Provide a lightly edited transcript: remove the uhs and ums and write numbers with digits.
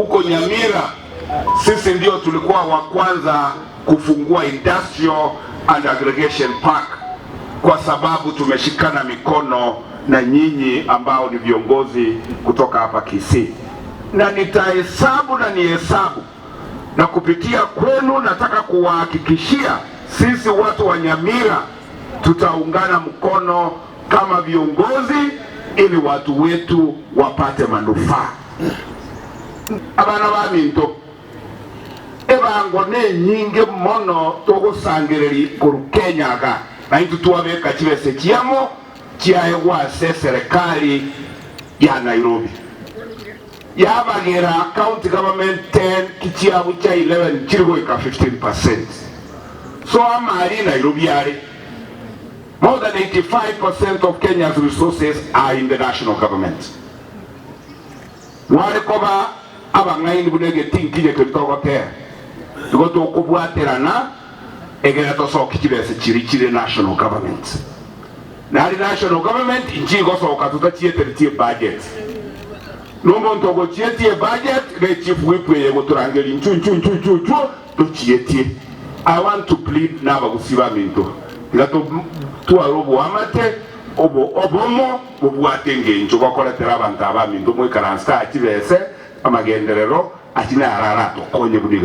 Huko Nyamira sisi ndio tulikuwa wa kwanza kufungua Industrial and Aggregation Park kwa sababu tumeshikana mikono na nyinyi ambao ni viongozi kutoka hapa Kisii. Na nitahesabu na nihesabu, na kupitia kwenu nataka kuwahakikishia sisi watu wa Nyamira tutaungana mkono kama viongozi ili watu wetu wapate manufaa. Abana baminto ebango ne nyinge mono togosangereri kuru Kenya ga na itu tuwabeka chibese chiamo chiaegwase serikali ya Nairobi yabagera county government 10 kichiabu cha 11 chirigo ika 15%. So amari Nairobi yari more than 85% of Kenya's resources are in the national government. Wale koba abangaini bunege tinkije kitogote tugoto kubwaterana egera tosoka kibese chiri national government na national government inji gosoka tutachietetie budget nombo ntogo chietie budget le chief whip yego turangeli nchunchu tuchietie. I want to plead naba gusiba minto gato tuarobo amate obomo bubwatenge ncho bakoletera abantu abaminto mwe karansta kibese amagenderero akina arara to konye budi